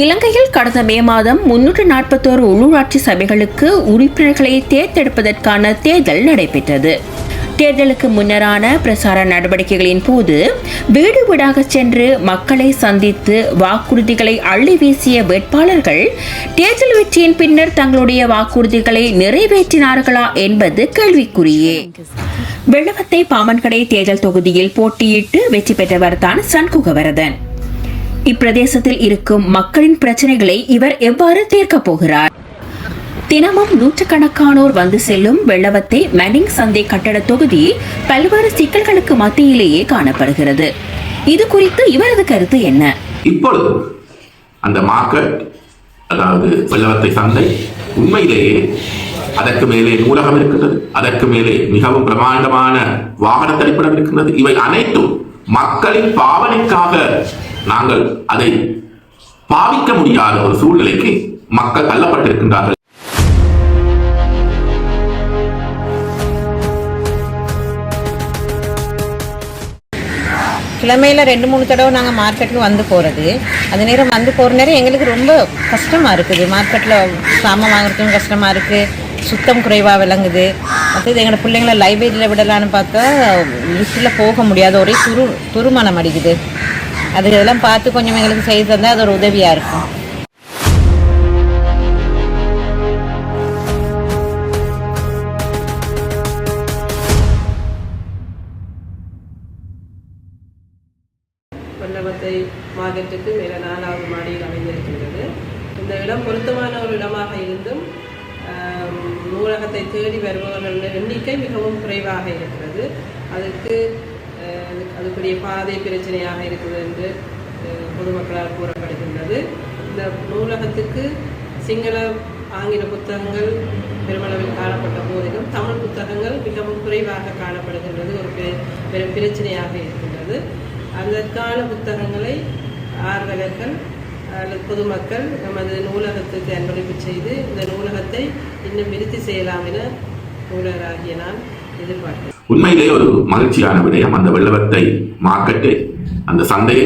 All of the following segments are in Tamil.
இலங்கையில் கடந்த மே மாதம் 341 உள்ளூராட்சி சபைகளுக்கு உறுப்பினர்களை தேர்ந்தெடுப்பதற்கான தேர்தல் நடைபெற்றது. தேர்தலுக்கு முன்னரான பிரசார நடவடிக்கைகளின் போது வீடு வீடாக சென்று மக்களை சந்தித்து வாக்குறுதிகளை அள்ளி வீசிய வேட்பாளர்கள் தேர்தல் வெற்றியின் பின்னர் தங்களுடைய வாக்குறுதிகளை நிறைவேற்றினார்களா என்பது கேள்விக்குரியே. வெள்ளவத்தை பாமன்கடை தேர்தல் தொகுதியில் போட்டியிட்டு வெற்றி பெற்றவர்தான் சண்குகவரதன். இப்பிரதேசத்தில் இருக்கும் மக்களின் பிரச்சனைகளை இவர் எவ்வாறு தீர்க்கப் போகிறார்? தினமும் நூற்றுக்கணக்கானோர் வந்து செல்லும் வெள்ளவத்தை மனிங் சந்தை கட்டட தொகுதி பல்வேறு சிக்கல்களுக்கு மத்தியிலேயே காணப்படுகிறது. இது குறித்து இவரது கருத்து என்ன? இப்பொழுது அந்த மார்க்கெட், அதாவது வெள்ளவத்தை சந்தை, உண்மையிலேயே அதற்கு மேலே நூலகம் இருக்கிறது, அதற்கு மேலே மிகவும் பிரமாண்டமான வாகன தரிப்பிடம் இருக்கின்றது. இவை அனைத்தும் மக்களின் பாவனைக்காக நாங்கள் அதை பாவிக்க முடியாத ஒரு சூழ்நிலைக்கு மக்கள் தள்ளப்பட்டிருக்கின்றார்கள். கிழமையில் 2-3 தடவை நாங்கள் மார்க்கெட்டுக்கு வந்து போகிறது. அது நேரம் வந்து போகிற நேரம் எங்களுக்கு ரொம்ப கஷ்டமாக இருக்குது. மார்க்கெட்டில் சாமான் வாங்குறதுக்கும் கஷ்டமாக இருக்குது, சுத்தம் குறைவாக விளங்குது. மற்றது எங்களோட பிள்ளைங்களை லைப்ரரியில் விடலான்னு பார்த்தா லிஸ்ட்டில் போக முடியாத ஒரே துருமணம் அடிக்குது. அது இதெல்லாம் பார்த்து கொஞ்சம் எங்களுக்கு செய்து தந்தால் அது ஒரு உதவியாக இருக்கும். வெள்ளவத்தை மார்க்கெட்டுக்கு மேலே 4வது மாடியில் அமைந்திருக்கின்றது. இந்த இடம் பொருத்தமான ஒரு இடமாக இருந்தும் நூலகத்தை தேடி வருபவர்களின் எண்ணிக்கை மிகவும் குறைவாக இருக்கிறது. அதுக்குரிய பாதை பிரச்சனையாக இருக்குது என்று பொதுமக்களால் கூறப்படுகின்றது. இந்த நூலகத்துக்கு சிங்கள ஆங்கில புத்தகங்கள் பெருமளவில் காணப்பட்ட போதிலும் தமிழ் புத்தகங்கள் மிகவும் குறைவாக காணப்படுகின்றது. ஒரு பெரும் பிரச்சனையாக இருக்கின்றது. அதற்கான புத்தகங்களை ஆர்வலர்கள் அல்லது பொதுமக்கள் நமது நூலகத்துக்கு அன்பளிப்பு செய்து இந்த நூலகத்தை இன்னும் விருத்தி செய்யலாம் என நூலகராகிய நான் எதிர்பார்க்கிறேன். உண்மையிலேயே ஒரு மகிழ்ச்சியான விடயம், அந்த வெள்ளவத்தை மார்க்கெட்டை, அந்த சந்தையை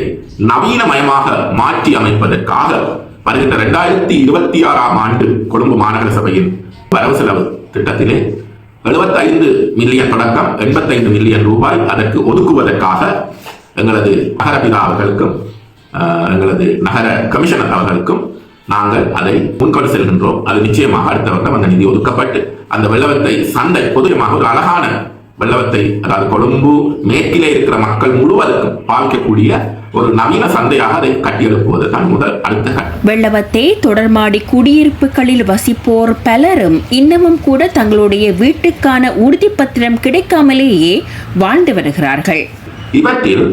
நவீனமயமாக மாற்றி அமைப்பதற்காக வருகின்ற 2026ஆம் ஆண்டு கொழும்பு மாநகர சபையின் வரவு செலவு திட்டத்திலே 75 மில்லியன் தொடக்கம் 85 மில்லியன் ரூபாய் அதற்கு ஒதுக்குவதற்காக எங்களது நகரபிதா அவர்களுக்கும் எங்களது நகர கமிஷனர் அவர்களுக்கும் நாங்கள் அதை முன்கொண்டு செல்கின்றோம். அது நிச்சயமாக அடுத்த வருடம் அந்த நிதி ஒதுக்கப்பட்டு அந்த வெள்ளவத்தை சந்தை பொதுவாக ஒரு அழகான வெள்ளவத்தை, அதாவது கொழும்பு மேற்கிலே இருக்கிற மக்கள் முழுவதற்கும் பாவிக்கக்கூடிய ஒரு நவீன சந்தையாக அதை கட்டியெழுப்புவதுதான் முதல் அடுத்த கட்டம். வெள்ளவத்தை தொடர்மாடி குடியிருப்புகளில் வசிப்போர் பலரும் இன்னமும் கூட தங்களுடைய வீட்டுக்கான உறுதிப்பத்திரம் கிடைக்காமலேயே வாழ்ந்து வருகிறார்கள். இவற்றில்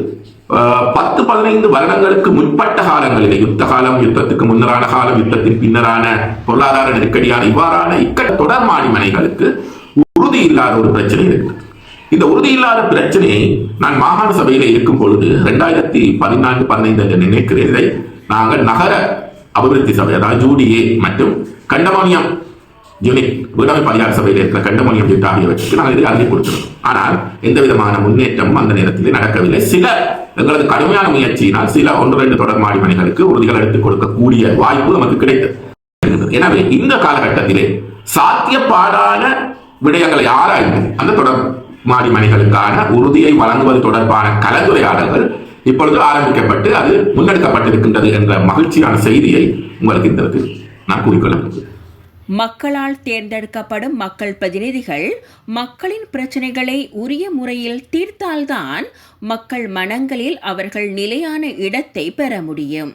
10-15 வருடங்களுக்கு முற்பட்ட காலங்களிலே, யுத்த காலம், யுத்தத்துக்கு முன்னரான காலம், யுத்தத்தின் பின்னரான பொருளாதார நெருக்கடியான இவ்வாறான தொடர் மாடி மனைகளுக்கு உறுதி இல்லாத ஒரு பிரச்சனை இருக்கு. இந்த உறுதி இல்லாத பிரச்சனையை நான் மாகாண சபையில இருக்கும் பொழுது 2014-15 என்று நினைக்கிறேன். இதை நாங்கள் நகர அபிவிருத்தி சபை, அதாவது ஜூடிஏ மற்றும் கண்டமோனியம் யூனிட் வீடமை பரிகார சபையில் இருக்கிற கண்டமோனியம் யூனிட் ஆகியவற்றுக்கு நாங்கள் இதை அறிவி கொடுக்கிறோம். ஆனால் எந்த விதமான முன்னேற்றமும் அந்த நேரத்தில் நடக்கவில்லை. சில எங்களது கடுமையான முயற்சியினால் சில 1-2 தொடர் மாடி மனைகளுக்கு உறுதிகள் எடுத்துக் கொடுக்கக்கூடிய வாய்ப்பு நமக்கு கிடைத்தது. எனவே இந்த காலகட்டத்திலே சாத்தியப்பாடான விடயங்களை ஆராய்ந்து அந்த தொடர் மாடி மனைகளுக்கான உறுதியை வழங்குவது தொடர்பான கலந்துரையாடல்கள் இப்பொழுது ஆரம்பிக்கப்பட்டு அது முன்னெடுக்கப்பட்டிருக்கின்றது என்ற மகிழ்ச்சியான செய்தியை உங்களுக்கு இந்த நான் கூறிக்கொள்ள. மக்களால் தேர்ந்தெடுக்கப்படும் மக்கள் பிரதிநிதிகள் மக்களின் பிரச்சனைகளை உரிய முறையில் தீர்த்தால்தான் மக்கள் மனங்களில் அவர்கள் நிலையான இடத்தை பெற முடியும்.